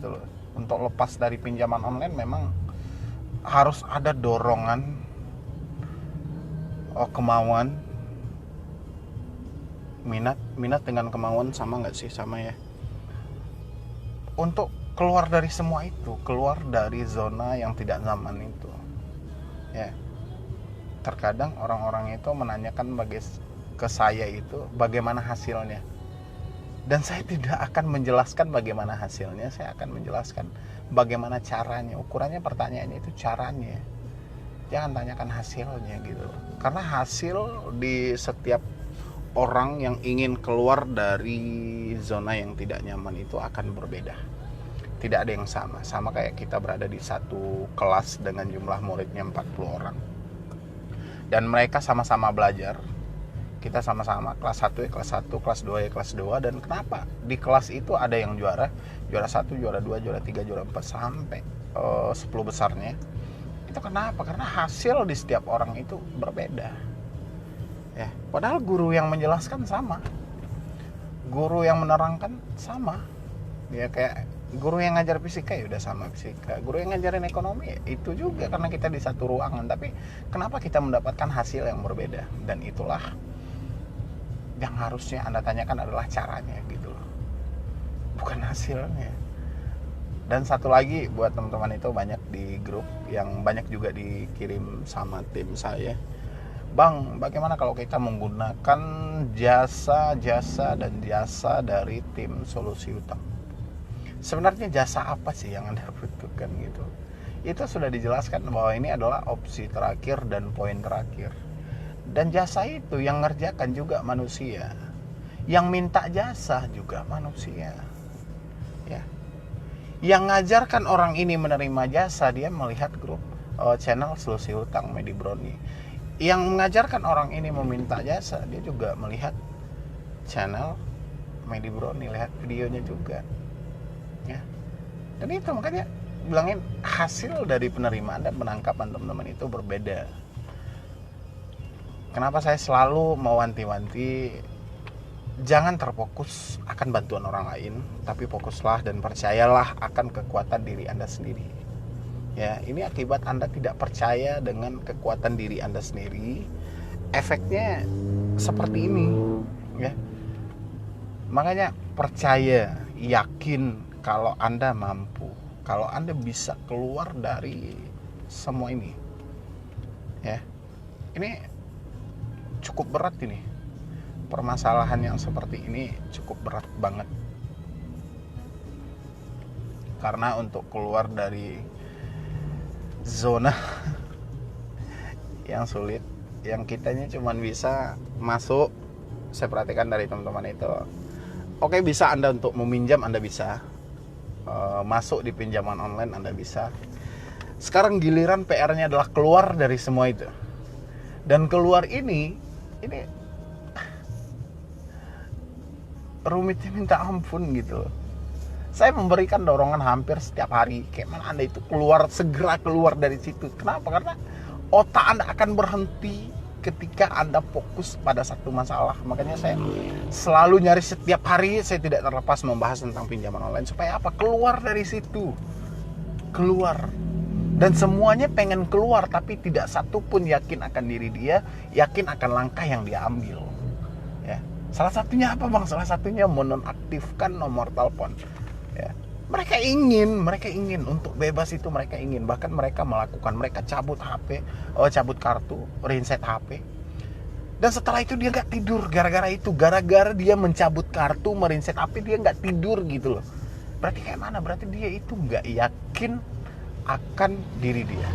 gitu loh. Untuk lepas dari pinjaman online memang harus ada dorongan, kemauan, minat dengan kemauan sama nggak sih? Sama ya. Untuk keluar dari semua itu, keluar dari zona yang tidak nyaman itu, ya. Terkadang orang-orang itu menanyakan ke saya itu bagaimana hasilnya, dan saya tidak akan menjelaskan bagaimana hasilnya. Saya akan menjelaskan bagaimana caranya. Ukurannya pertanyaannya itu caranya, jangan tanyakan hasilnya gitu. Karena hasil di setiap orang yang ingin keluar dari zona yang tidak nyaman itu akan berbeda. Tidak ada yang sama. Sama kayak kita berada di satu kelas dengan jumlah muridnya 40 orang. Dan mereka sama-sama belajar. Kita sama-sama kelas 1 ya kelas 1, kelas 2 ya kelas 2. Dan kenapa? Di kelas itu ada yang juara 1, juara 2, juara 3, juara 4 sampai 10 besarnya. Itu kenapa? Karena hasil di setiap orang itu berbeda. Ya, padahal guru yang menjelaskan sama. Guru yang menerangkan sama. Ya kayak guru yang ngajar fisika ya udah sama fisika, guru yang ngajarin ekonomi ya itu juga, karena kita di satu ruangan. Tapi kenapa kita mendapatkan hasil yang berbeda? Dan itulah yang harusnya Anda tanyakan adalah caranya gitu loh, bukan hasilnya. Dan satu lagi buat teman-teman itu, banyak di grup yang banyak juga dikirim sama tim saya, Bang, bagaimana kalau kita menggunakan jasa dari tim solusi utang? Sebenarnya jasa apa sih yang Anda butuhkan gitu? Itu sudah dijelaskan bahwa ini adalah opsi terakhir dan poin terakhir. Dan jasa itu yang ngerjakan juga manusia, yang minta jasa juga manusia. Ya. Yang ngajarkan orang ini menerima jasa, dia melihat grup channel Solusi Hutang Medi Broni. Yang mengajarkan orang ini meminta jasa, dia juga melihat channel Medi Broni, lihat videonya juga. Ya. Dan itu makanya bilangin hasil dari penerimaan dan penangkapan teman-teman itu berbeda. Kenapa saya selalu mewanti-wanti, jangan terfokus akan bantuan orang lain, tapi fokuslah dan percayalah akan kekuatan diri Anda sendiri. Ya, ini akibat Anda tidak percaya dengan kekuatan diri Anda sendiri, efeknya seperti ini, ya. Makanya percaya, yakin kalau Anda mampu, kalau Anda bisa keluar dari semua ini. Ya. Ini cukup berat ini. Permasalahan yang seperti ini cukup berat banget. Karena untuk keluar dari zona yang sulit, yang kitanya cuman bisa masuk, saya perhatikan dari teman-teman itu, oke, bisa Anda untuk meminjam, Anda bisa. Masuk di pinjaman online Anda bisa. Sekarang giliran PR-nya adalah keluar dari semua itu. Dan keluar ini rumitnya minta ampun gitu. Saya memberikan dorongan hampir setiap hari, kayak mana Anda itu segera keluar dari situ. Kenapa? Karena otak Anda akan berhenti ketika Anda fokus pada satu masalah. Makanya saya selalu nyari setiap hari, saya tidak terlepas membahas tentang pinjaman online. Supaya apa? Keluar dari situ. Keluar. Dan semuanya pengen keluar, tapi tidak satu pun yakin akan diri dia, yakin akan langkah yang dia ambil. Ya. Salah satunya apa, Bang? Salah satunya menonaktifkan nomor telepon. Ya. Mereka ingin untuk bebas itu, mereka ingin. Bahkan mereka cabut HP, cabut kartu, reset HP. Dan setelah itu dia gak tidur gara-gara itu. Gara-gara dia mencabut kartu, mereset HP, dia gak tidur gitu loh. Berarti kayak mana? Berarti dia itu gak yakin akan diri dia.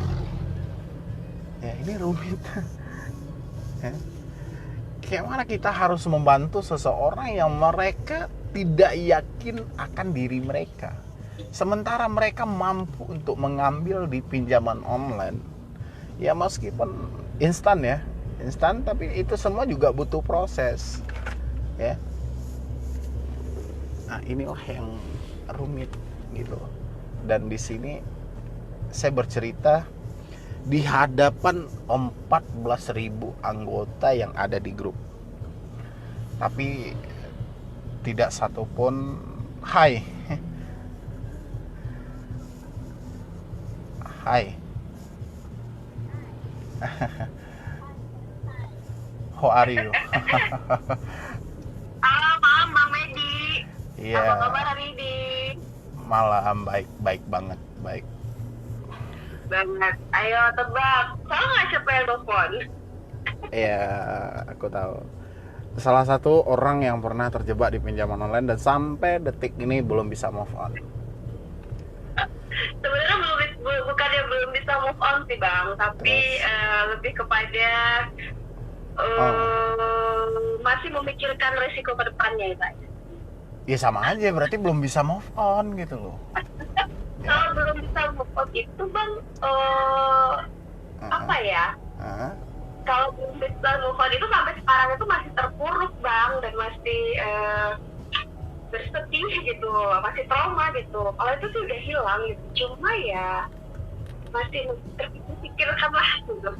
Ya, ini rumit. Ya. Kayak mana kita harus membantu seseorang yang mereka tidak yakin akan diri mereka, sementara mereka mampu untuk mengambil di pinjaman online. Ya meskipun instan, tapi itu semua juga butuh proses, ya. Nah, inilah yang rumit gitu. Dan di sini saya bercerita di hadapan 14.000 anggota yang ada di grup, tapi tidak satupun hai. Hai. How are you? Halo, malam Bang Medi. Iya, Apa kabar hari ini? malam baik banget, baik. Banget. Ayo tebak. Tahu nggak siapa yang telepon? Iya, aku tahu. Salah satu orang yang pernah terjebak di pinjaman online dan sampai detik ini belum bisa move on. Sebenarnya bukannya belum bisa move on sih Bang, tapi lebih kepada masih memikirkan resiko ke depannya ya Pak. Ya sama aja, berarti belum bisa move on gitu loh. Kalau belum bisa move on itu Bang, apa ya? Kalau belum bisa move on itu sampai sekarang itu masih terpuruk Bang, dan masih bersedih gitu, masih trauma gitu. Kalau itu tuh udah hilang gitu, cuma ya masih terpikirkan lah gitu.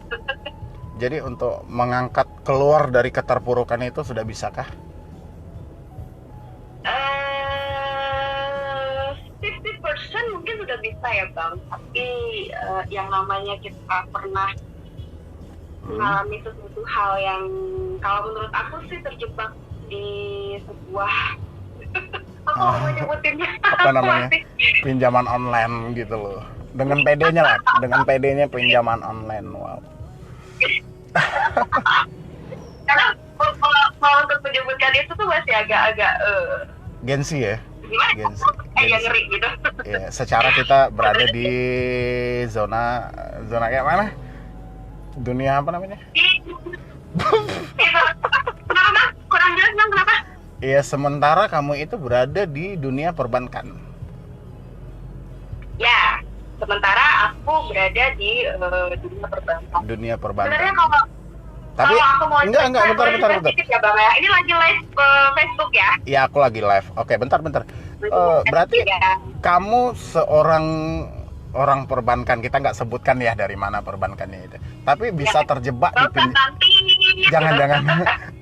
Jadi untuk mengangkat keluar dari keterpurukan itu sudah bisakah? 50% mungkin sudah bisa ya Bang, tapi yang namanya kita pernah mengalami sesuatu hal yang kalau menurut aku sih terjebak di sebuah aku mau nyebutinnya apa namanya, pinjaman online gitu loh, dengan PD-nya lah, dengan PD-nya pinjaman online. Wow. Karena kalau untuk menyebutkan itu tuh masih agak-agak Gengsi ya, gimana? gengsi. Kayak ngeri gitu. Ya, secara kita berada di zona kayak mana? Dunia apa namanya? Kenapa? Kurang jelas Bang, kenapa? Iya, sementara kamu itu berada di dunia perbankan. Ya, sementara aku berada di dunia perbankan. Dunia perbankan. Sebenarnya Tapi kalau aku mau enggak, bentar. sedikit ya Bang ya. Ini lagi live Facebook ya. Iya, aku lagi live. Oke, bentar. Berarti Ya. kamu seorang orang perbankan, kita nggak sebutkan ya dari mana perbankannya itu. Tapi bisa terjebak di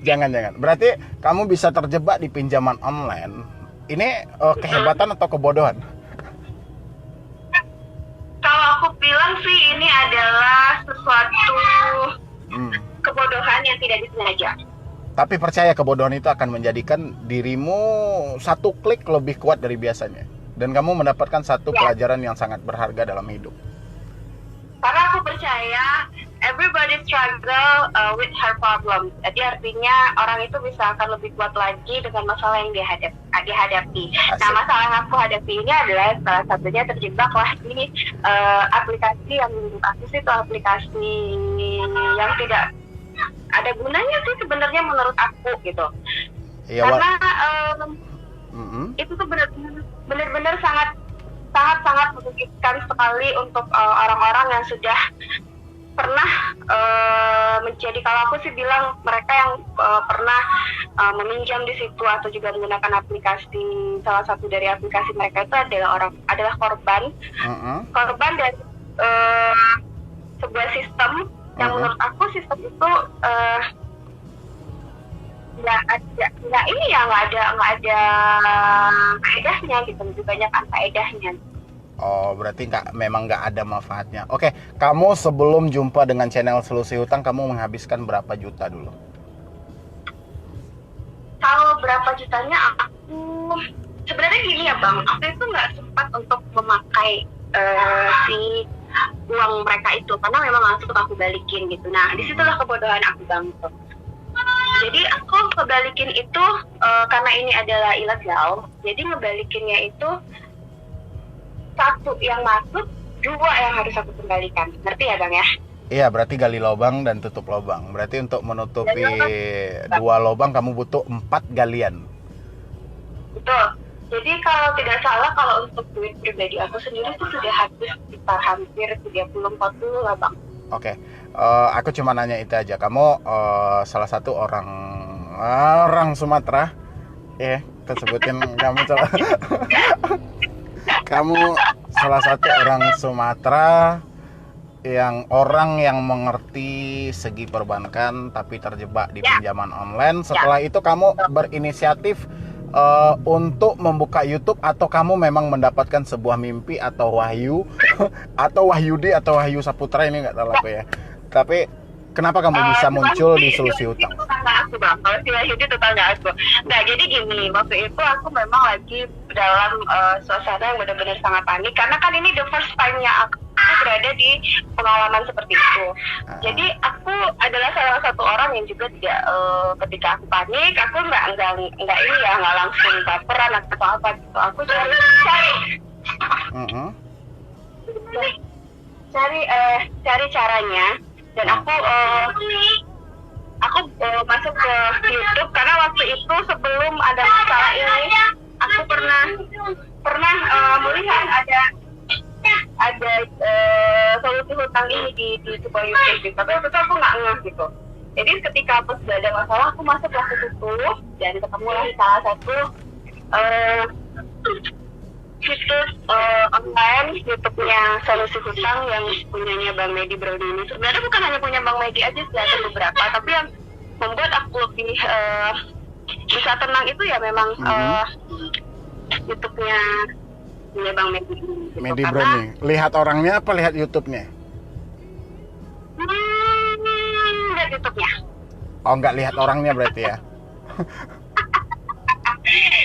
jangan. Berarti kamu bisa terjebak di pinjaman online. Ini kehebatan atau kebodohan? Kalau aku bilang sih ini adalah sesuatu kebodohan yang tidak disengaja. Tapi percaya, kebodohan itu akan menjadikan dirimu satu klik lebih kuat dari biasanya. Dan kamu mendapatkan satu pelajaran yang sangat berharga dalam hidup. Karena aku percaya everybody struggle with her problem. Jadi artinya orang itu bisa akan lebih kuat lagi dengan masalah yang dia hadapi. Nah, masalah yang aku hadapi ini adalah salah satunya terjebaklah di aplikasi yang menurut aku sih itu aplikasi yang tidak ada gunanya sih sebenarnya menurut aku gitu. Ya, karena itu tuh benar-benar sangat merugikan sekali untuk orang-orang yang sudah pernah menjadi, kalau aku sih bilang mereka yang pernah meminjam di situ atau juga menggunakan aplikasi, salah satu dari aplikasi mereka itu adalah korban dari sebuah sistem yang menurut aku sistem itu nggak ada faedahnya gitu, lebih banyak anfaedahnya. Oh, berarti memang nggak ada manfaatnya. Oke, kamu sebelum jumpa dengan channel Solusi Hutang, kamu menghabiskan berapa juta dulu? Kalau berapa jutanya, aku sebenarnya gini ya Bang, aku itu nggak sempat untuk memakai si uang mereka itu, karena memang langsung aku balikin gitu. Nah, disitulah kebodohan aku Bang. Jadi aku ngebalikin itu karena ini adalah ilegal, jadi ngebalikinnya itu satu yang masuk, dua yang harus aku kembalikan. Ngerti ya Bang ya? Iya, berarti gali lubang dan tutup lubang. Berarti untuk menutupi 2 lubang kamu butuh 4 galian. Betul. Jadi kalau tidak salah, kalau untuk duit pribadi aku sendiri itu sudah habis sekitar hampir 30-40 lah Bang. Oke, aku cuma nanya itu aja. Kamu salah satu orang Sumatera, kita sebutin kamu kamu salah satu orang Sumatera orang yang mengerti segi perbankan tapi terjebak di pinjaman online. Setelah itu kamu berinisiatif untuk membuka YouTube, atau kamu memang mendapatkan sebuah mimpi atau wahyu atau Wahyudi atau Wahyu Saputra, ini nggak tahu aku ya. Tapi kenapa kamu bisa muncul di Solusi Hutang? Itu tetangga aku bang, kalau si Wahyudi tetangga aku. Nah jadi gini, waktu itu aku memang lagi dalam suasana yang benar-benar sangat panik, karena kan ini the first time-nya aku berada di pengalaman seperti itu. Jadi aku adalah salah satu orang yang juga tidak ketika aku panik, aku nggak ini ya, nggak langsung baperan atau apa gitu. Aku cari caranya, dan aku masuk ke YouTube karena waktu itu sebelum ada masalah ini aku pernah melihat ada solusi hutang ini di sebuah YouTube gitu. Tapi itu aku nggak ngeh gitu. Jadi ketika pas sudah ada masalah, aku masuk ke situ dan ketemulah salah satu situs online YouTube-nya Solusi Hutang yang punyanya Bang Medi Brownie ini. Sebenarnya bukan hanya punya Bang Medi aja sih, ada beberapa. Tapi yang membuat aku lebih bisa tenang itu ya memang YouTube-nya punya Bang Medi. Gitu. Medi Brownie. Lihat orangnya apa lihat YouTube-nya? Lihat YouTube-nya. Oh, nggak lihat orangnya berarti ya?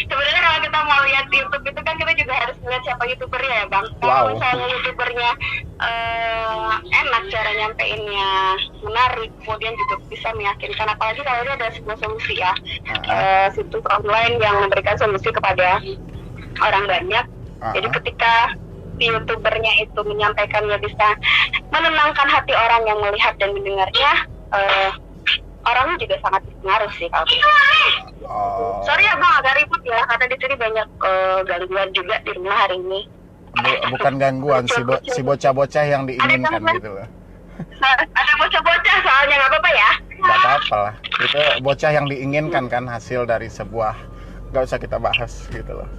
Sebenarnya kalau kita mau lihat YouTube itu kan kita juga harus lihat siapa YouTubernya ya Bang. Wow. Kalau misalnya YouTubernya enak cara nyampeinnya, menarik, kemudian juga bisa meyakinkan, apalagi kalau ini ada sebuah solusi ya, situs online yang memberikan solusi kepada orang banyak. Jadi ketika si YouTubernya itu menyampaikannya bisa menenangkan hati orang yang melihat dan mendengarnya, orangnya juga sangat berpengaruh sih kalau gitu. Sorry ya Bang, agak ribut ya karena di sini banyak gangguan juga di rumah hari ini. Bukan gangguan, si bocah-bocah yang diinginkan gitu loh. Ada bocah-bocah soalnya, nggak apa-apa ya? Nggak apa-apa lah, itu bocah yang diinginkan kan, hasil dari sebuah, nggak usah kita bahas gitu loh.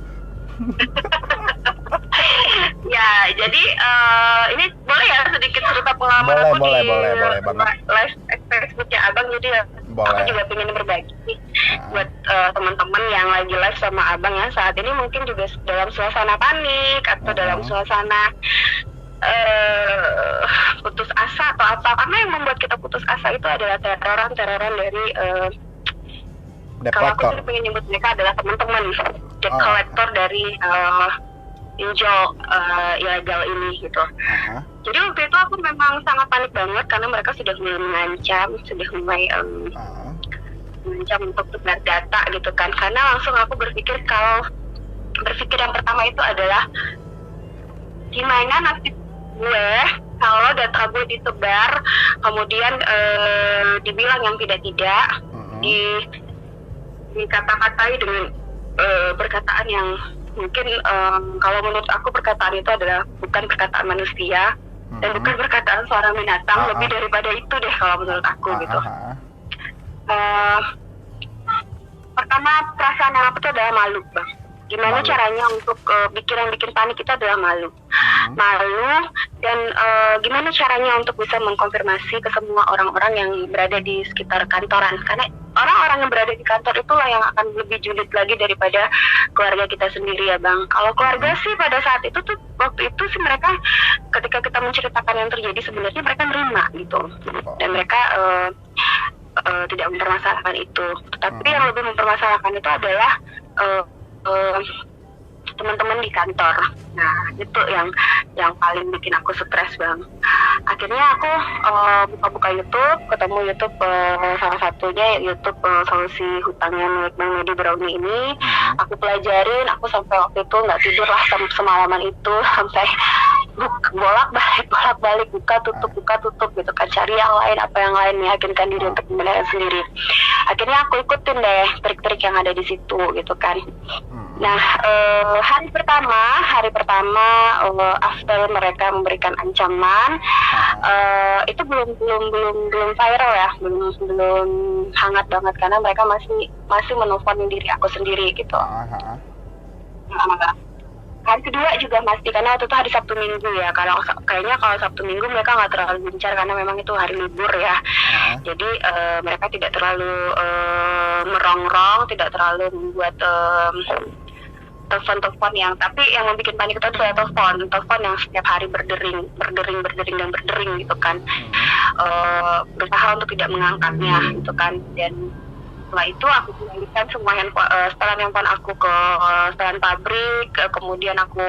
Ya, jadi ini boleh ya sedikit cerita pengalaman aku boleh di banget. live Facebooknya Abang, jadi aku juga pengen berbagi buat teman-teman yang lagi live sama Abang ya saat ini, mungkin juga dalam suasana panik atau dalam suasana putus asa atau apa, karena yang membuat kita putus asa itu adalah teroran dari kalau aku sih pengen nyebut mereka adalah teman-teman debt collector dari pinjol ilegal ini gitu. Jadi waktu itu aku memang sangat panik banget karena mereka sudah mulai mengancam, sudah mulai mengancam untuk sebar data gitu kan. Karena langsung aku berpikir yang pertama itu adalah gimana nasib gue kalau data gue disebar, kemudian dibilang yang tidak-tidak, dikata-katai dengan perkataan yang mungkin kalau menurut aku perkataan itu adalah bukan perkataan manusia dan bukan perkataan seorang binatang, lebih daripada itu deh kalau menurut aku gitu. Pertama perasaan yang aku itu adalah malu Bang. Gimana caranya untuk yang bikin panik itu adalah malu. Dan gimana caranya untuk bisa mengkonfirmasi ke semua orang-orang yang berada di sekitar kantoran, karena orang-orang yang berada di kantor itulah yang akan lebih julid lagi daripada keluarga kita sendiri ya Bang. Kalau keluarga sih pada saat itu tuh, waktu itu sih mereka ketika kita menceritakan yang terjadi sebenarnya mereka nerima gitu, dan mereka tidak mempermasalahkan itu. Tetapi yang lebih mempermasalahkan itu adalah teman-teman di kantor. Nah itu yang paling bikin aku stres Bang. Akhirnya aku buka-buka YouTube, ketemu YouTube salah satunya YouTube Solusi Hutangnya milik Bang Medi Brownie ini. Aku pelajarin, aku sampai waktu itu nggak tidur lah semalaman itu, sampai bolak-balik buka tutup gitu kan, cari yang lain, apa yang lain, meyakinkan diri untuk membenarkan sendiri. Akhirnya aku ikutin deh trik-trik yang ada di situ gitu kan. Nah hari pertama after mereka memberikan ancaman, itu belum viral ya, belum hangat banget karena mereka masih menelpon diri aku sendiri gitu. Hari kedua juga masih, karena waktu itu hari Sabtu Minggu ya, kayaknya kalau Sabtu Minggu mereka nggak terlalu gencar karena memang itu hari libur ya. Jadi mereka tidak terlalu merongrong, tidak terlalu membuat telepon yang, tapi yang membuat panik itu adalah telepon yang setiap hari berdering gitu kan. Berusaha untuk tidak mengangkatnya gitu kan. Dan setelah itu aku kembalikan semua setelan handphone aku ke setelan pabrik, kemudian aku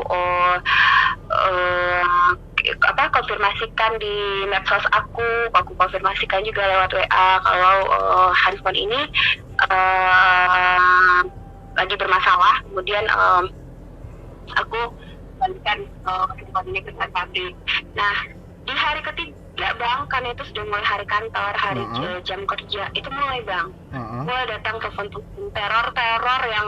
konfirmasikan di medsos aku konfirmasikan juga lewat WA kalau handphone ini lagi bermasalah. Kemudian aku kembalikan handphone ini ke setelan pabrik. Nah, di hari ketiga Bang, kan itu sudah mulai hari kantor, hari jam kerja, itu mulai Bang, mulai datang telepon teror yang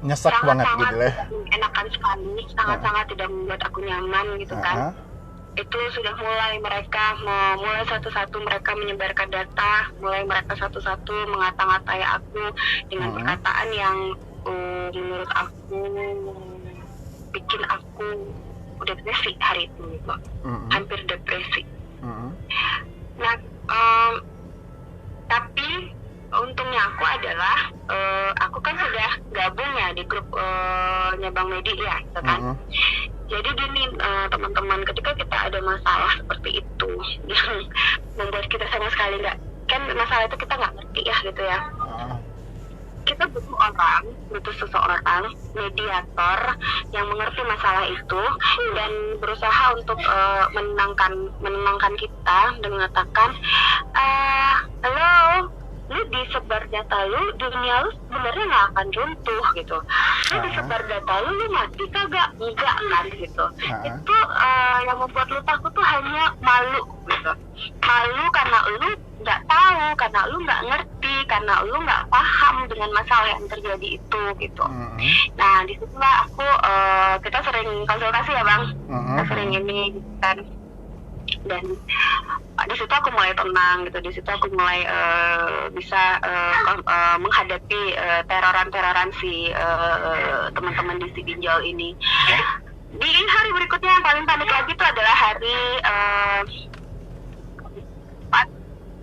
nyesek banget gitu ya. Enakan sekali, sangat-sangat tidak membuat aku nyaman gitu kan. Itu sudah mulai mereka satu-satu mereka menyebarkan data, mulai mereka satu-satu mengata-ngatai aku dengan perkataan yang menurut aku bikin aku udah depresi hari itu gitu. Hampir depresi. Nah, tapi untungnya aku adalah aku kan sudah gabung ya di grup Bang Medi ya gitu kan. Jadi gini teman-teman, ketika kita ada masalah seperti itu yang membuat kita sama sekali kan masalah itu kita nggak ngerti ya gitu ya. Kita butuh seseorang mediator yang mengerti masalah itu dan berusaha untuk menenangkan kita dan mengatakan, halo, lu disebar data lu, dunia lu sebenarnya nggak akan runtuh gitu. Lu disebar data lu mati kagak? Enggak kan gitu. Itu yang membuat lu takut tuh hanya malu gitu. Malu karena lu nggak tahu, karena lu nggak ngerti, karena lu nggak paham dengan masalah yang terjadi itu gitu. Nah, disitulah aku kita sering konsultasi ya Bang, kita sering ini kan. Dan di situ aku mulai tenang gitu, di situ aku mulai bisa menghadapi teroran si teman-teman di Pinjol ini. Di hari berikutnya yang paling panik lagi itu adalah hari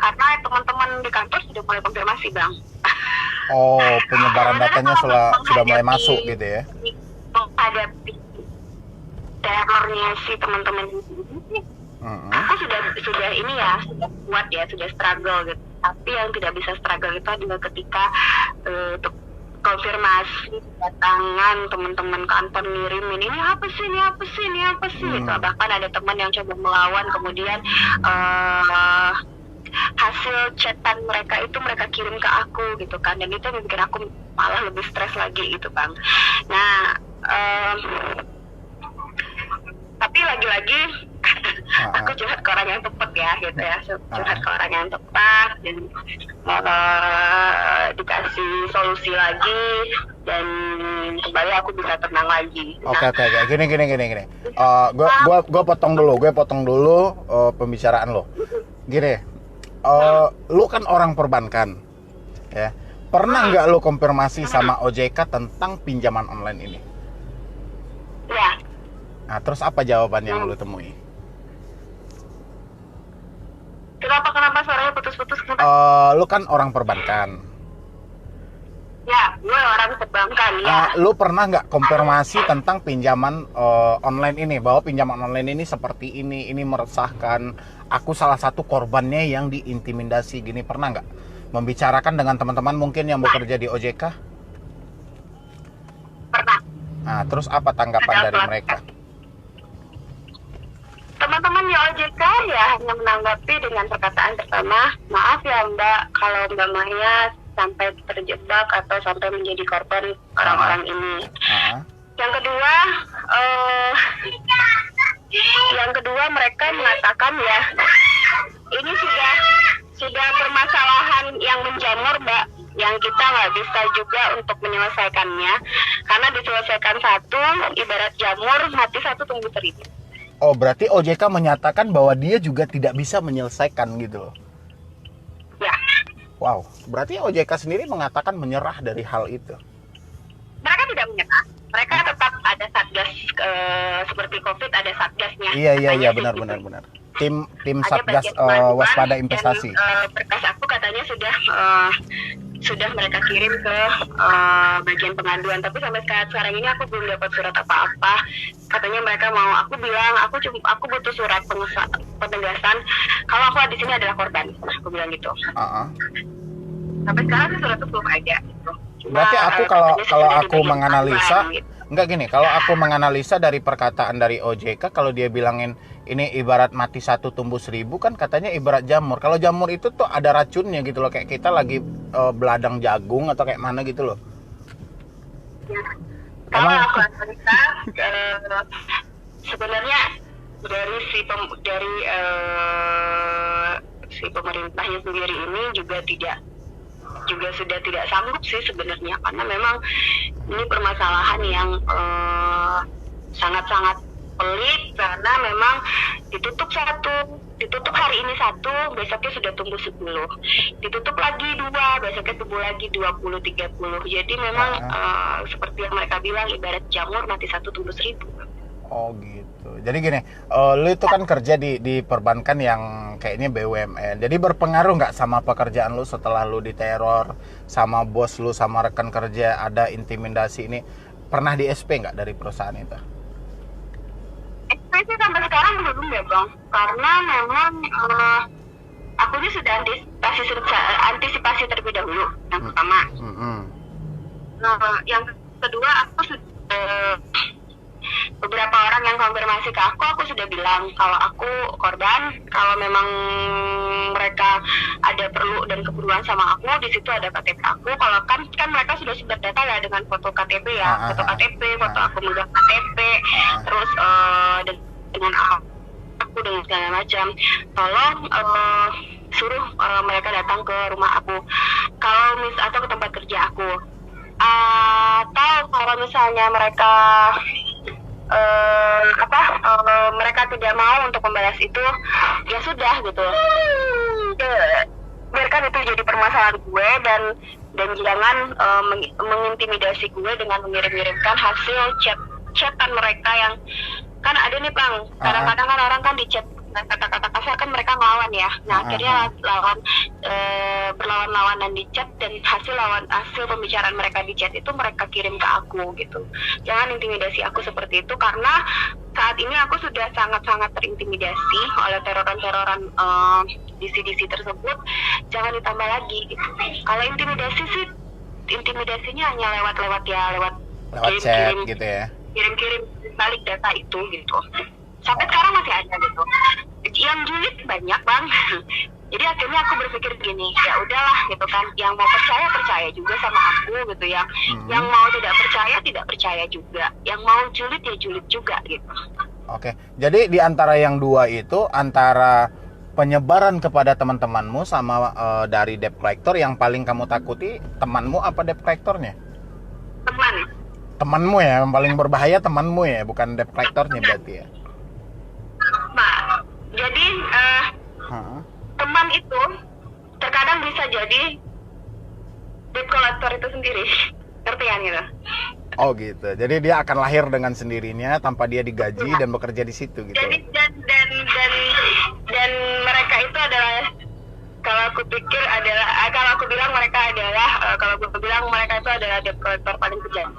karena teman-teman di kantor sudah mulai konfirmasi Bang. Oh, penyebaran datanya sudah mulai masuk gitu ya? Menghadapi terornya si teman-teman ini. Aku sudah ini ya, sudah kuat ya, sudah struggle gitu. Tapi yang tidak bisa struggle itu adalah ketika konfirmasi datangan teman-teman kantor ngirimin ini apa sih gitu. Bahkan ada teman yang coba melawan, kemudian hasil chatan mereka itu mereka kirim ke aku gitu kan, dan itu bikin aku malah lebih stres lagi gitu Bang. Nah, tapi lagi-lagi aku curhat ke orang yang tepat ya gitu ya, curhat ke orang yang tepat dan dikasih solusi lagi dan kembali aku bisa tenang lagi. Oke. Gini. Gue potong dulu pembicaraan lo. Gini, lu kan orang perbankan, ya. Pernah nggak lu konfirmasi sama OJK tentang pinjaman online ini? Ya. Nah, terus apa jawaban yang lu temui? Kenapa suaranya putus-putus? Lu kan orang perbankan. Ya, gue orang perbankan ya. Lu pernah nggak konfirmasi tentang pinjaman online ini, bahwa pinjaman online ini seperti ini meresahkan, aku salah satu korbannya yang diintimidasi gini, pernah nggak membicarakan dengan teman-teman mungkin yang bekerja di OJK? Pernah. Nah, terus apa tanggapan dari mereka? Teman-teman di OJK ya hanya menanggapi dengan perkataan pertama, maaf ya Mbak, kalau Mbak Maya sampai terjebak atau sampai menjadi korban orang-orang ini. Yang kedua mereka mengatakan ya, ini sudah permasalahan yang menjamur Mbak, yang kita nggak bisa juga untuk menyelesaikannya, karena diselesaikan satu ibarat jamur, mati satu tumbuh seribu. Oh, berarti OJK menyatakan bahwa dia juga tidak bisa menyelesaikan gitu loh. Ya. Wow, berarti OJK sendiri mengatakan menyerah dari hal itu. Mereka tidak menyerah. Mereka tetap ada satgas seperti COVID, ada satgasnya. Iya, benar. tim ada Satgas bagian pengaduan, waspada investasi. dan berkas aku katanya sudah mereka kirim ke bagian pengaduan, tapi sampai sekarang ini aku belum dapat surat apa-apa. Katanya mereka mau, aku bilang aku butuh surat penegasan kalau aku di sini adalah korban, aku bilang gitu. Sampai sekarang sih surat itu belum ada gitu. Berarti aku kalau aku menganalisa gitu. Enggak gini, kalau aku menganalisa dari perkataan dari OJK, kalau dia bilangin ini ibarat mati 1 tumbuh 1000, kan katanya ibarat jamur. Kalau jamur itu tuh ada racunnya gitu loh, kayak kita lagi beladang jagung atau kayak mana gitu loh. Ya. Kalau aku analisa sebenarnya dari si pemerintahnya sendiri ini juga sudah tidak sanggup sih sebenarnya, karena memang ini permasalahan yang sangat-sangat pelik, karena memang ditutup hari ini 1, besoknya sudah tumbuh 10, ditutup lagi 2, besoknya tumbuh lagi 20, 30. Jadi memang seperti yang mereka bilang, ibarat jamur mati 1 tumbuh 1000. Oh gitu. Jadi gini, lu itu kan kerja di perbankan yang kayaknya BUMN. Jadi berpengaruh nggak sama pekerjaan lu setelah lu diteror sama bos lu, sama rekan kerja, ada intimidasi ini? Pernah di SP nggak dari perusahaan itu? SP sih sampai sekarang belum ya Bang. Karena memang aku ini sudah antisipasi terlebih dahulu. Yang pertama. Nah, yang kedua aku sudah beberapa orang yang konfirmasi ke aku sudah bilang kalau aku korban, kalau memang mereka ada perlu dan keperluan sama aku, di situ ada KTP aku. Kalau kan mereka sudah sebar data ya dengan foto KTP ya, foto KTP, foto aku megang KTP, terus dengan aku dengan segala macam. Tolong suruh mereka datang ke rumah aku, atau ke tempat kerja aku. Atau kalau misalnya mereka mereka tidak mau untuk membalas itu, ya sudah gitu. Biarkan itu jadi permasalahan gue, dan jangan mengintimidasi gue dengan mengirimkan hasil chatan mereka yang kan ada nih Bang. Kadang-kadang kan orang kan di chat kata-kata kasar kan mereka ngelawan ya. Nah akhirnya berlawan-lawanan di chat, dan hasil pembicaraan mereka di chat itu mereka kirim ke aku gitu. Jangan intimidasi aku seperti itu, karena saat ini aku sudah sangat-sangat terintimidasi oleh teroran-teroran DC tersebut. Jangan ditambah lagi gitu. Kalau intimidasi sih, intimidasinya hanya lewat chat gitu ya. Kirim balik data itu gitu. Sampai sekarang masih ada gitu. Yang julid banyak Bang. Jadi akhirnya aku berpikir gini, ya udahlah gitu kan. Yang mau percaya juga sama aku gitu ya. Yang mau tidak percaya juga. Yang mau julid ya julid juga gitu. Oke. Jadi di antara yang dua itu, antara penyebaran kepada teman-temanmu sama dari debt collector, yang paling kamu takuti temanmu apa debt collectornya? Temanmu ya, yang paling berbahaya temanmu ya, bukan debt collectornya berarti ya. Nah, jadi teman itu terkadang bisa jadi debt collector itu sendiri, ngerti kan gitu? Oh gitu. Jadi dia akan lahir dengan sendirinya tanpa dia digaji dan bekerja di situ gitu. Jadi dan mereka itu adalah, kalau aku bilang mereka itu adalah debt collector paling kejam.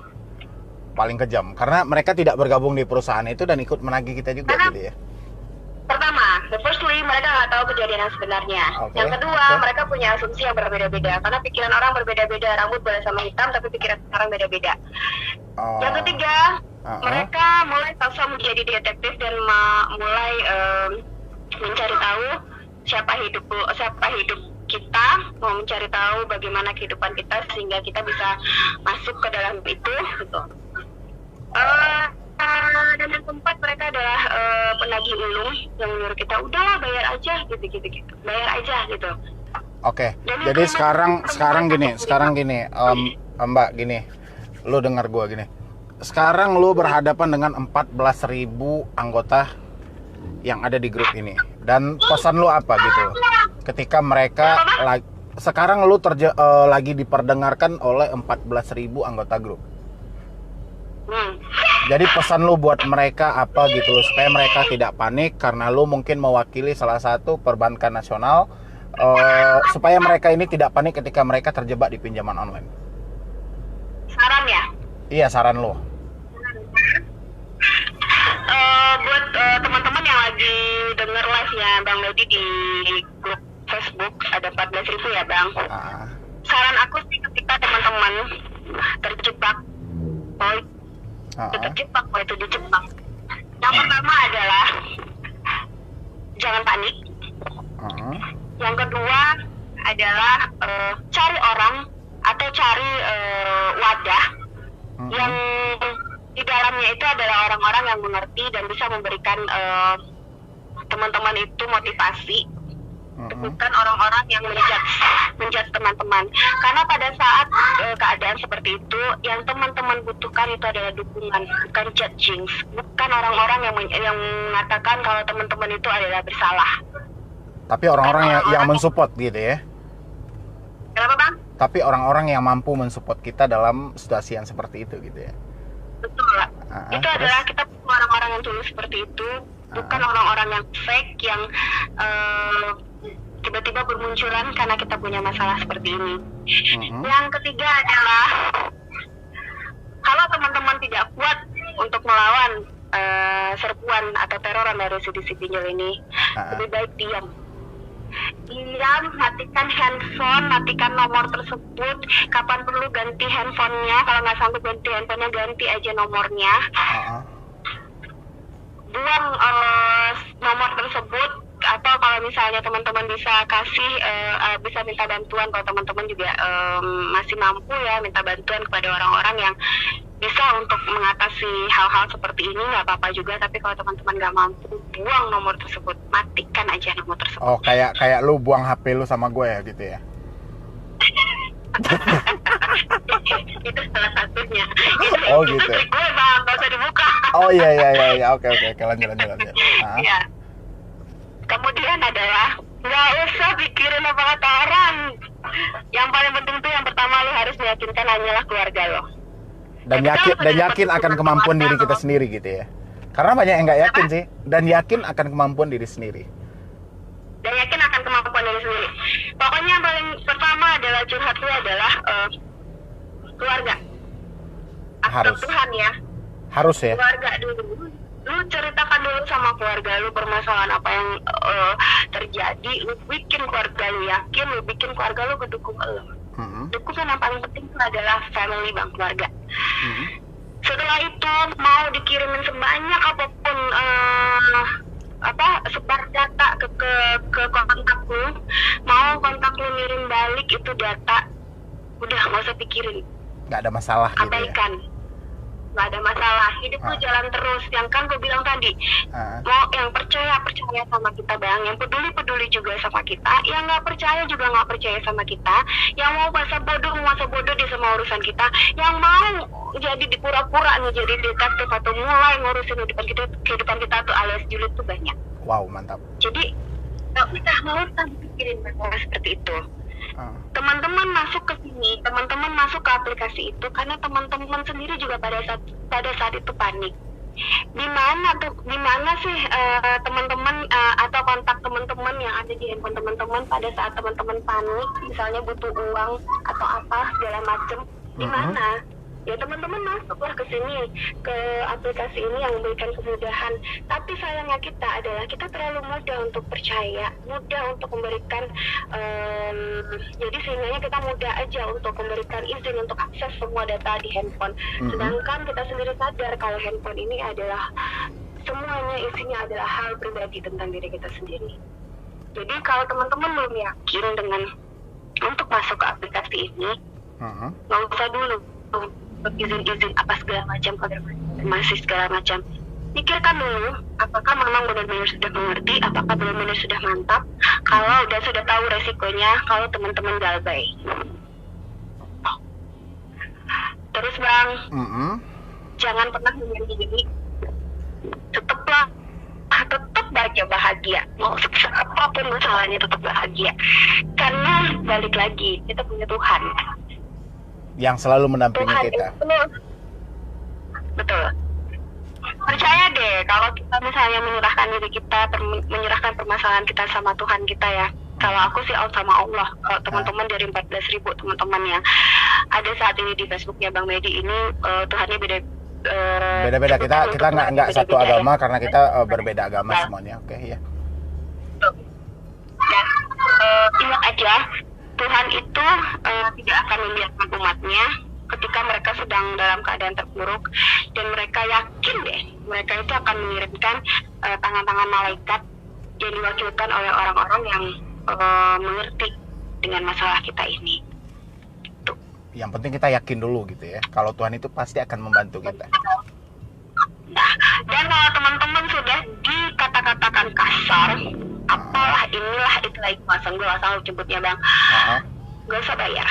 Paling kejam karena mereka tidak bergabung di perusahaan itu dan ikut menagih kita juga gitu ya. Pertama, firstly mereka nggak tahu kejadian yang sebenarnya. Yang kedua, mereka punya asumsi yang berbeda-beda, karena pikiran orang berbeda-beda. Rambut boleh sama hitam, tapi pikiran orang beda-beda. Yang ketiga, mereka mulai sosok menjadi detektif dan mulai mencari tahu siapa hidup kita, mau mencari tahu bagaimana kehidupan kita sehingga kita bisa masuk ke dalam itu gitu. Dan yang keempat, mereka adalah penagih ulung yang menyuruh kita udahlah bayar aja gitu. Bayar aja gitu. Oke. Jadi sekarang gini, Mbak gini. Lu dengar gua gini. Sekarang lu berhadapan dengan 14.000 anggota yang ada di grup ini. Dan pesan lu apa gitu? Ketika mereka sekarang lu lagi diperdengarkan oleh 14.000 anggota grup. Jadi pesan lu buat mereka apa gitu loh, supaya mereka tidak panik karena lu mungkin mewakili salah satu perbankan nasional, supaya mereka ini tidak panik ketika mereka terjebak di pinjaman online. Saran ya? Iya, saran lu. Buat teman-teman yang lagi denger live-nya Bang Medi di grup Facebook ada 14.000 ya Bang. Saran aku sih ketika teman-teman terjebak, itu dijebak. Yang pertama adalah jangan panik. Yang kedua adalah cari orang atau cari wadah yang di dalamnya itu adalah orang-orang yang mengerti dan bisa memberikan teman-teman itu motivasi, bukan orang-orang yang menjudge teman-teman. Karena pada saat keadaan seperti itu, yang teman-teman butuhkan itu adalah dukungan, bukan judging, bukan orang-orang yang mengatakan kalau teman-teman itu adalah bersalah. Tapi orang-orang yang mensupport gitu ya. Kenapa Bang? Tapi orang-orang yang mampu mensupport kita dalam situasi yang seperti itu gitu ya. Betul. Itu terus? Adalah kita orang-orang yang tulus seperti itu, bukan orang-orang yang fake yang tiba-tiba bermunculan karena kita punya masalah seperti ini. Yang ketiga adalah kalau teman-teman tidak kuat untuk melawan serbuan atau teroran dari si pinjol ini, lebih baik diam, matikan handphone, matikan nomor tersebut. Kapan perlu ganti handphonenya, kalau nggak sanggup ganti handphonenya, ganti aja nomornya. Buang nomor tersebut, atau kalau misalnya teman-teman bisa kasih, bisa minta bantuan kalau teman-teman juga masih mampu ya, minta bantuan kepada orang-orang yang bisa untuk mengatasi hal-hal seperti ini, nggak apa-apa juga. Tapi kalau teman-teman nggak mampu, buang nomor tersebut, matikan aja nomor tersebut. Oh, kayak lu buang HP lu sama gue ya gitu ya? Itu salah satunya. Oh gitu. Gue Bang, nggak usah dibuka. Oh iya, oke, lanjut. Iya. Kemudian adalah nggak usah pikirin apa kata orang. Yang paling penting tuh yang pertama lu harus meyakinkan hanyalah keluarga lo. Dan yakin akan kemampuan diri kita sendiri gitu ya. Karena banyak yang nggak yakin sih. Dan yakin akan kemampuan diri sendiri. Pokoknya yang paling pertama adalah curhat lu adalah keluarga. Harus. Tuhan ya. Harus ya. Keluarga dulu. Lu ceritakan dulu sama keluarga lu permasalahan apa yang terjadi. Lu bikin keluarga lu yakin, lu bikin keluarga lu mendukung lu. Dukungan yang paling penting itu adalah family Bang, keluarga. Setelah itu mau dikirimin sebanyak apapun sebar data ke kontak lu, mau kontak lu ngirim balik itu data, udah nggak usah pikirin. Nggak ada masalah gitu ya. Abaikan. Nggak ada masalah, hidup lu jalan terus. Yang kan gue bilang tadi, mau yang percaya sama kita Bang, yang peduli juga sama kita, yang nggak percaya juga nggak percaya sama kita, yang mau masa bodoh di semua urusan kita, yang mau jadi dipura-pura nih jadi detektif atau mulai ngurusin kehidupan kita tuh alias julid tuh banyak. Wow, mantap. Jadi nggak usah dipikirin masalah seperti itu. Teman-teman masuk ke sini, teman-teman masuk ke aplikasi itu karena teman-teman sendiri juga pada saat itu panik. Dimana sih teman-teman atau kontak teman-teman yang ada di handphone teman-teman pada saat teman-teman panik, misalnya butuh uang atau apa segala macem, di mana? Ya teman-teman masuklah ke sini, ke aplikasi ini yang memberikan kemudahan. Tapi sayangnya kita adalah kita terlalu mudah untuk percaya, mudah untuk memberikan, jadi sehingga kita mudah aja untuk memberikan izin untuk akses semua data di handphone. Sedangkan kita sendiri sadar kalau handphone ini adalah semuanya isinya adalah hal pribadi tentang diri kita sendiri. Jadi kalau teman-teman belum yakin dengan untuk masuk ke aplikasi ini, nggak usah dulu izin apa segala macam, masih segala macam. Pikirkan dulu, apakah memang benar-benar sudah mengerti, apakah benar-benar sudah mantap, kalau udah sudah tahu resikonya, kalau teman-teman galbay. Terus Bang, jangan pernah menyendiri. Tetap bahagia bahagia. Mau sukses apapun masalahnya tetap bahagia. Karena balik lagi, kita punya Tuhan yang selalu mendampingi Tuhan kita. Betul. percaya deh kalau kita misalnya menyerahkan diri kita, menyerahkan permasalahan kita sama Tuhan kita ya. Kalau aku sih out sama Allah. Teman-teman dari 14.000 teman-teman yang ada saat ini di Facebooknya Bang Medi ini, Tuhannya beda-beda. Kita nggak satu agama karena kita berbeda agama semuanya. Oke, ya. Dan ingat aja, Tuhan itu tidak akan membiarkan umatnya ketika mereka sedang dalam keadaan terpuruk, dan mereka yakin deh mereka itu akan mengirimkan tangan-tangan malaikat yang diwakilkan oleh orang-orang yang mengerti dengan masalah kita ini. Tuh. Yang penting kita yakin dulu gitu ya, kalau Tuhan itu pasti akan membantu kita. Nah, dan kalau teman-teman sudah dikata-katakan kasar, apalah inilah itulah itu, gue asal sebutnya Bang, gak usah bayar,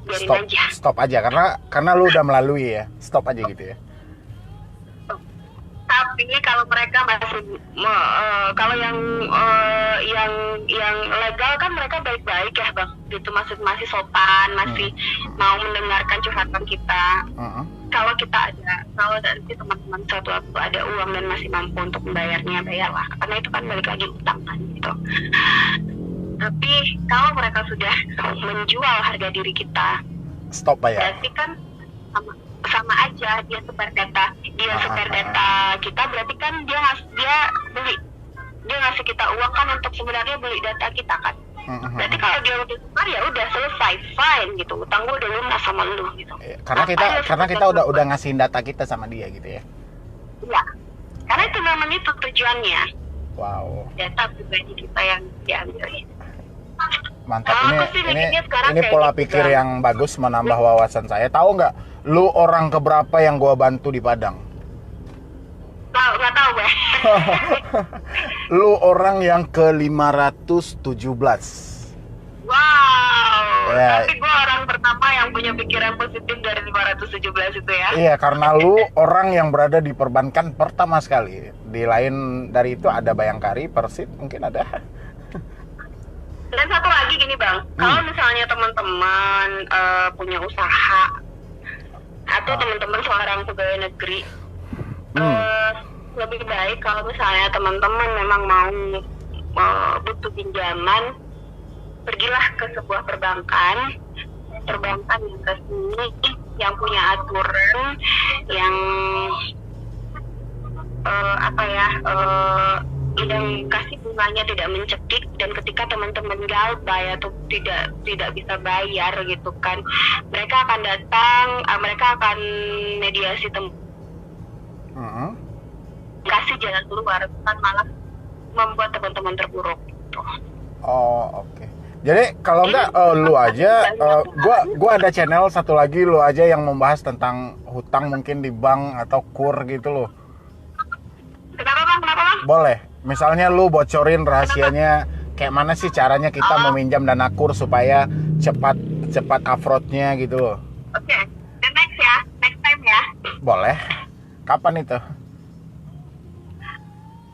biarin aja. Stop aja, karena lu udah melalui ya, stop aja gitu ya. Tapi kalau mereka masih kalau yang legal kan mereka baik-baik ya Bang, gitu, masih sopan, masih mau mendengarkan curhatan kita. Kalau nanti teman-teman suatu waktu ada uang dan masih mampu untuk membayarnya, bayarlah, karena itu kan balik lagi utang kan gitu. Tapi kalau mereka sudah menjual harga diri kita, stop bayar. Berarti kan sama aja dia sebar data kita, berarti kan dia ngasih kita uang kan untuk sebenarnya beli data kita kan. Berarti kalau dia udah sebar ya udah selesai, fine gitu, utang gue udah lunas sama lu gitu. Karena kita udah ngasihin data kita sama dia gitu ya. Iya, karena itu memang itu tujuannya. Wow. Data pribadi kita yang diambil. Mantap. Ini pola pikir yang bagus, menambah wawasan saya. Tahu nggak, lu orang keberapa yang gua bantu di Padang? Nggak tahu gue. Lu orang yang ke-517. Wow. Ya. Tapi gue orang pertama yang punya pikiran positif dari 517 itu ya. Iya, karena lu orang yang berada di perbankan pertama sekali. Di lain dari itu ada Bayangkari, Persib, mungkin ada. Dan satu lagi gini Bang, kalau misalnya teman-teman punya usaha atau teman-teman seorang pegawai negeri, lebih baik kalau misalnya teman-teman memang mau butuh pinjaman, pergilah ke sebuah perbankan yang resmi, yang punya aturan, yang yang kasih bunganya tidak mencekik, dan ketika teman-teman galbay atau tidak bisa bayar gitu kan, mereka akan datang, mereka akan mediasi kasih jalan keluar, bukan malah membuat teman-teman terpuruk gitu. Oh, oke. Jadi kalau enggak lu aja, gua ada channel satu lagi, lu aja yang membahas tentang hutang mungkin di bank atau kur gitu loh. Kenapa Bang? Boleh. Misalnya lu bocorin rahasianya kayak mana sih caranya kita meminjam dana kur supaya cepat uploadnya gitu loh. Oke. Next time ya. Boleh. Kapan itu?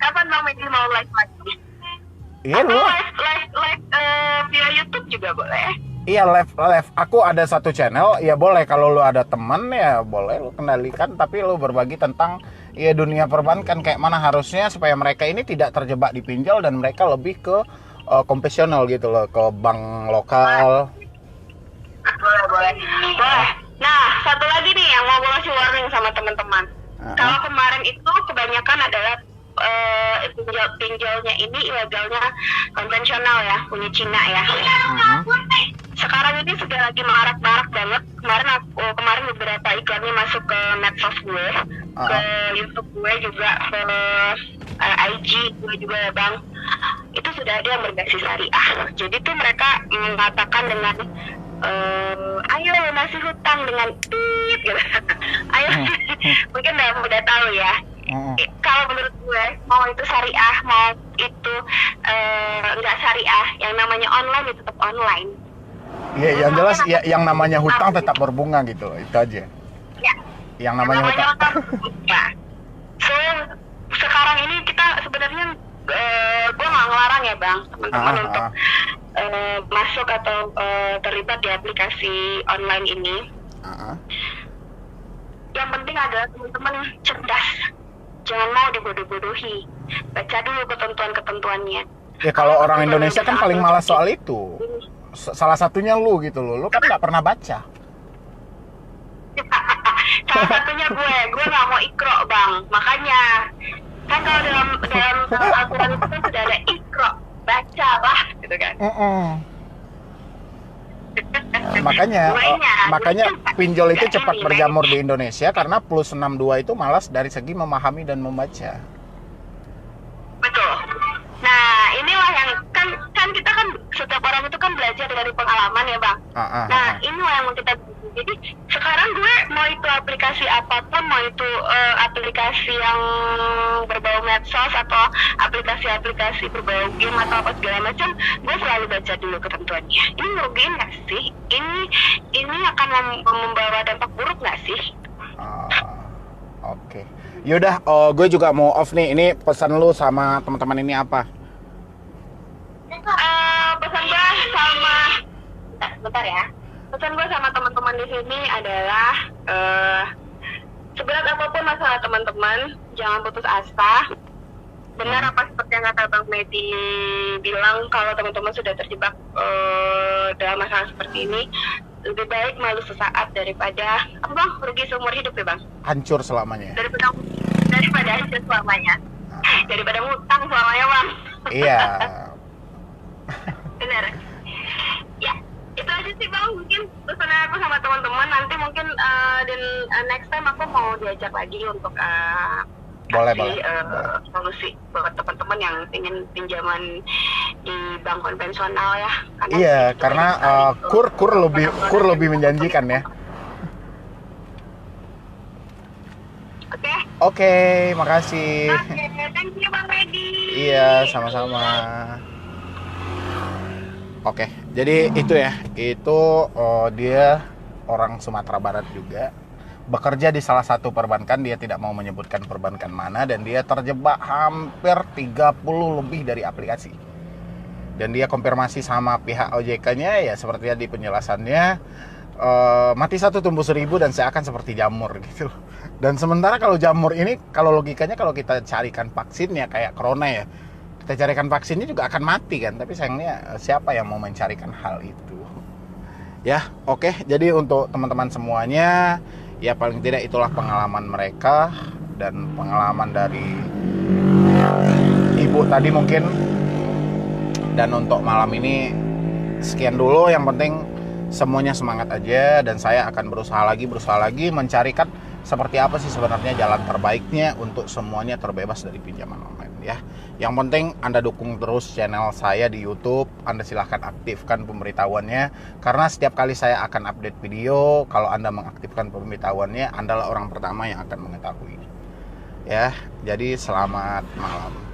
Kapan Bang Medi mau live lagi? Iya, lu live via YouTube juga boleh. Iya, live. Aku ada satu channel, ya boleh. Kalau lu ada teman ya boleh lu kendalikan, tapi lu berbagi tentang ya dunia perbankan, kayak mana harusnya supaya mereka ini tidak terjebak di pinjol dan mereka lebih ke konvensional gitu loh, ke bank lokal. Boleh. Nah, satu lagi nih yang mau gue kasih warning sama teman-teman. Kalau kemarin itu kebanyakan adalah pinjolnya ini ilegalnya konvensional ya, punya Cina ya. Sekarang ini sudah lagi marak-marak banget. Kemarin beberapa iklannya masuk ke medsos gue, ke YouTube gue juga, ke IG gue juga ya Bang. Itu sudah ada yang berbasis syariah. Jadi tuh mereka mengatakan dengan ayo lunasi hutang dengan tit gitu. Ayo, mungkin udah tahu ya. Kalau menurut gue, mau itu syariah, mau itu nggak syariah, yang namanya online itu tetap online. Iya, yang jelas ya, yang namanya hutang tetap berbunga gitu, itu aja. Ya. Yang namanya hutang. Ya. So sekarang ini kita sebenarnya gue nggak ngelarang ya Bang, teman-teman untuk masuk atau terlibat di aplikasi online ini. Yang penting adalah teman-teman cerdas jangan mau dibodoh-bodohi. Baca dulu ketentuan-ketentuannya. Ya kalau orang Indonesia kan paling malas soal itu. Salah satunya lu gitu loh. Lu kan nggak pernah baca. Salah satunya gue nggak mau ikro bang, makanya kan kalau dalam Al-Quran itu kan sudah ada ikro, baca lah gitu kan. Makanya pinjol itu cepat berjamur di Indonesia karena plus 62 itu malas dari segi memahami dan membaca. Betul. Nah inilah yang kan kita kan setiap orang itu kan belajar dari pengalaman ya bang. Inilah yang mau kita. Jadi sekarang gue mau itu aplikasi apapun, mau itu aplikasi yang berbau medsos atau aplikasi-aplikasi berbau game atau apa segala macam, gue selalu baca dulu ketentuannya. Ini merugiin nggak sih? Ini akan membawa dampak buruk nggak sih? Oke. Yaudah, gue juga mau off nih. Ini pesan lu sama teman-teman ini apa? Pesan gue sama, bentar ya. Pesan gue sama teman-teman di sini adalah seberat apapun masalah teman-teman, jangan putus asa. Benar apa seperti yang kata Bang Medi bilang, kalau teman-teman sudah terjebak dalam masalah seperti ini, lebih baik malu sesaat daripada apa bang, rugi seumur hidup ya bang. Hancur selamanya. Daripada hancur selamanya. Daripada ngutang selamanya bang. Iya. Benar. Ya. Itu aja sih bang, mungkin pesan aku sama teman-teman. Nanti mungkin dan next time aku mau diajak lagi untuk boleh. solusi buat teman-teman yang ingin pinjaman di bank konvensional ya. Karena kur lebih menjanjikan ya. Oke, makasih. Thank you Bang Medi. Iya, sama-sama. Oke, jadi itu ya, dia orang Sumatera Barat juga, bekerja di salah satu perbankan. Dia tidak mau menyebutkan perbankan mana, dan dia terjebak hampir 30 lebih dari aplikasi. Dan dia konfirmasi sama pihak OJK-nya, ya seperti di penjelasannya, mati satu tumbuh 1000 dan seakan seperti jamur gitu. Dan sementara kalau jamur ini, kalau logikanya kalau kita carikan vaksinnya kayak corona ya, kita carikan vaksinnya juga akan mati kan, tapi sayangnya siapa yang mau mencarikan hal itu ya. Oke, jadi untuk teman-teman semuanya ya, paling tidak itulah pengalaman mereka dan pengalaman dari ibu tadi mungkin. Dan untuk malam ini sekian dulu, yang penting semuanya semangat aja, dan saya akan berusaha lagi mencarikan seperti apa sih sebenarnya jalan terbaiknya untuk semuanya terbebas dari pinjaman online ya. Yang penting Anda dukung terus channel saya di YouTube. Anda silahkan aktifkan pemberitahuannya, karena setiap kali saya akan update video, kalau Anda mengaktifkan pemberitahuannya, Anda adalah orang pertama yang akan mengetahui ya. Jadi selamat malam.